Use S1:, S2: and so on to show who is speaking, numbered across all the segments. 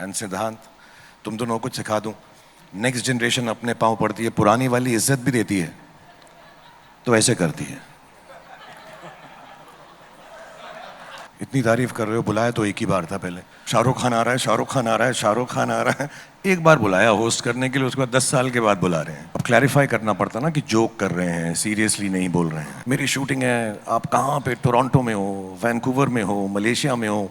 S1: And सिद्धांत, तुम दोनों को सिखा दूं, नेक्स्ट जनरेशन अपने पांव पड़ती है, पुरानी वाली इज्जत भी देती है तो ऐसे करती है। इतनी तारीफ कर रहे हो, बुलाया तो एक ही बार था पहले। शाहरुख खान आ रहा है, शाहरुख खान आ रहा है, शाहरुख खान आ रहा है, एक बार बुलाया होस्ट करने के लिए, उसके बाद 10 साल के बाद बुला रहे हैं। अब क्लैरिफाई करना पड़ता ना कि जोक कर रहे हैं, सीरियसली नहीं बोल रहे हैं। मेरी शूटिंग है, आप कहाँ पे, टोरंटो में हो, वैंकूवर में हो, मलेशिया में हो,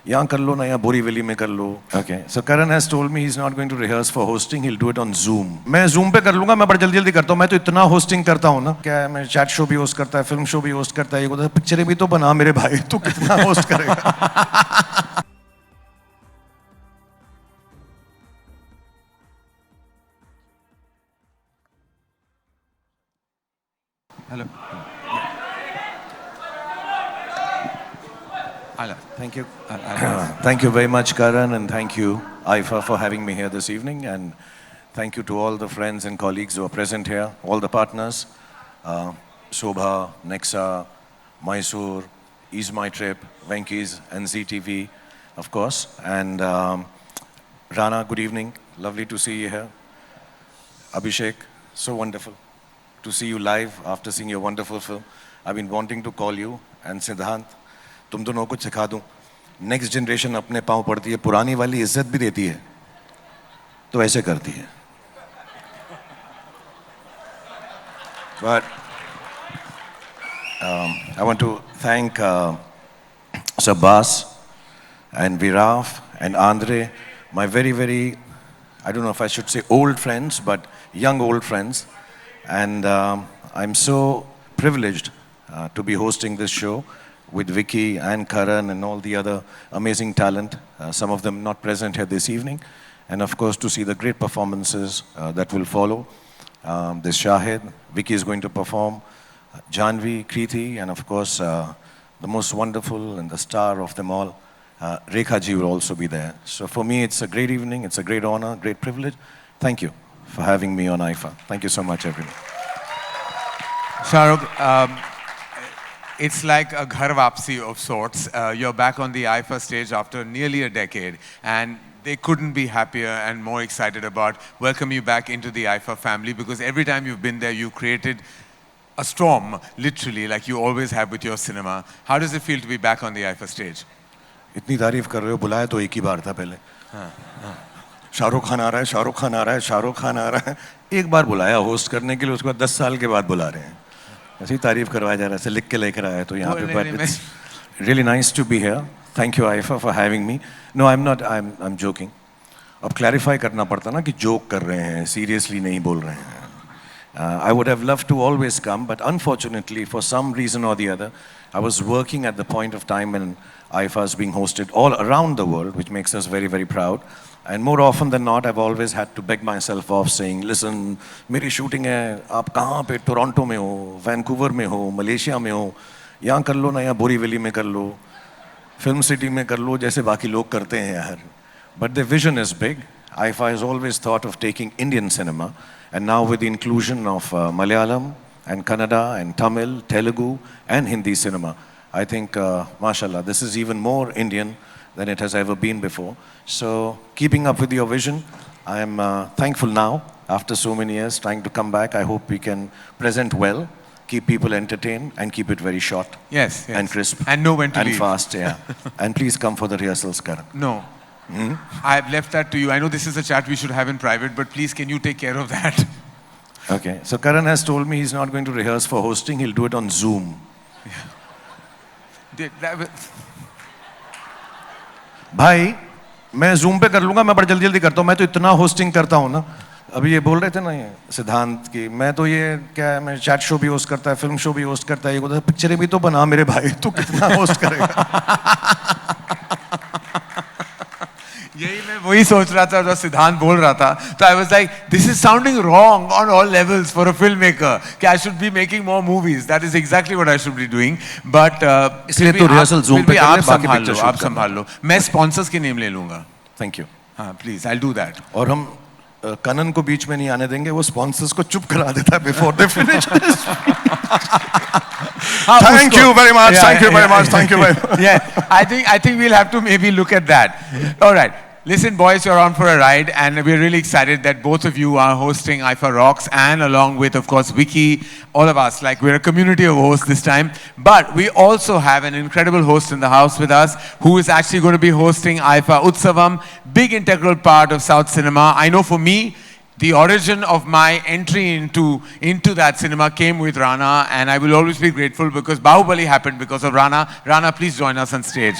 S1: यहाँ कर लो ना, यहाँ बोरीवली में कर लो। Okay, so Karan has told me he is not going to rehearse for hosting, he will do it on Zoom. मैं जूम पे कर लूंगा, मैं बड़ा जल्दी जल्दी करता हूँ, मैं तो इतना होस्टिंग करता हूँ ना, क्या है, मैं चैट शो भी होस्ट करता है, फिल्म शो भी होस्ट करता है, ये बोलता है पिक्चरें भी तो बना मेरे भाई, तू कितना होस्ट करेगा।
S2: Hello. Thank you.
S1: Thank you very much, Karan, and thank you, Aifa, for having me here this evening, and thank you to all the friends and colleagues who are present here, all the partners, Shobha, Nexa, Mysore, Ease My Trip, Venky's, and ZTV, of course, and Rana, good evening, lovely to see you here. Abhishek, so wonderful to see you live after seeing your wonderful film. I've been wanting to call you, and Siddhant, तुम दोनों को सिखा दूं, next generation अपने पांव पड़ती है, पुरानी वाली इज्जत भी देती है तो ऐसे करती है। But I want to thank Sabbas and Viraf and Andre, my very, I don't know if I should say old friends, but young old friends. And I'm so privileged to be hosting this show with Vicky and Karan and all the other amazing talent, some of them not present here this evening. And of course, to see the great performances that will follow. There's Shahid, Vicky is going to perform, Janvi, Kriti, and of course, the most wonderful and the star of them all, Rekha ji will also be there. So for me, it's a great evening, it's a great honor, great privilege. Thank you for having me on IIFA. Thank you so much, everyone.
S2: Shahrukh, it's like a ghar wapsi of sorts. You're back on the IIFA stage after nearly a decade, and they couldn't be happier and more excited about welcoming you back into the IIFA family, because every time you've been there, you created a storm, literally, like you always have with your cinema. How does it feel to be back on the IIFA stage?
S1: इतनी तारीफ कर रहे हो, बुलाया तो एक ही बार था पहले। शाहरुख खान आ रहा है, शाहरुख खान आ रहा है, शाहरुख खान आ रहा है, एक बार बुलाया होस्ट करने के लिए, उसके बाद 10 साल के बाद बुला रहे हैं। ऐसे ही तारीफ करवाया जा रहा है, ऐसे लिख के लेकर आया तो यहाँ पे। But it's really nice to be here. Thank you, IIFA, for having me. No, I'm not. I'm joking. अब क्लैरिफाई करना पड़ता ना कि जोक कर रहे हैं, सीरियसली नहीं बोल रहे हैं। I would have loved to always come, but unfortunately, for some reason or the other, I was working at the point of time when IIFA is being hosted all around the world, which makes us very, very proud. And more often than not, I've always had to beg myself off, saying, "Listen, मेरी shooting है, आप कहाँ पे, Toronto में हो, Vancouver में हो, Malaysia में हो, यहाँ कर लो ना, यहाँ बोरीवली में कर लो, फिल्म सिटी में कर लो, जैसे बाकी लोग करते हैं यार." But the vision is big. IIFA has always thought of taking Indian cinema, and now with the inclusion of Malayalam and Kannada and Tamil, Telugu and Hindi cinema, I think, mashallah, this is even more Indian than it has ever been before. So, keeping up with your vision, I am thankful now, after so many years, trying to come back. I hope we can present well, keep people entertained, and keep it very short.
S2: Yes.
S1: And crisp.
S2: And know when to
S1: and
S2: leave.
S1: fast, yeah. And please come for the rehearsals, Karan.
S2: No. I've left that to you. I know this is a chat we should have in private, but please, can you take care of that?
S1: Okay. So Karan has told me he's not going to rehearse for hosting. He'll do it on Zoom. भाई, मैं Zoom पे कर लूंगा, मैं बड़ा जल्दी जल्दी करता हूँ, मैं तो इतना होस्टिंग करता हूँ ना। अभी ये बोल रहे थे ना ये सिद्धांत की, मैं तो ये क्या है, मैं चैट शो भी होस्ट करता है, फिल्म शो भी होस्ट करता है, ये बोलता है पिक्चरें भी तो बना मेरे भाई, तू कितना होस्ट करेगा।
S2: यही मैं वही सोच रहा था जब सिद्धांत बोल रहा था, तो I was like, this is sounding wrong on all levels for a filmmaker. कि I should be making more movies. That is exactly what I should be doing. But
S1: इसलिए तो रिहर्सल Zoom पे कर ले, बाकी पिक्चर शूट
S2: आप संभाल लो। मैं स्पॉन्सर्स के नेम ले लूँगा।
S1: Thank you.
S2: हाँ, please, I'll do that.
S1: और हम कनन को बीच में नहीं आने देंगे, वो स्पॉन्सर्स को चुप करा देता है before they finish this. Thank you very much. Thank you very much. Thank you very much.
S2: Yeah, I think we'll have to maybe look at that. All right. Listen, boys, you're on for a ride, and we're really excited that both of you are hosting IFA Rocks, and along with, of course, Vicky, all of us. Like, we're a community of hosts this time. But we also have an incredible host in the house with us, who is actually going to be hosting IFA Utsavam, big integral part of South cinema. I know for me, the origin of my entry into that cinema came with Rana, and I will always be grateful because Bahubali happened because of Rana. Rana, please join us on stage.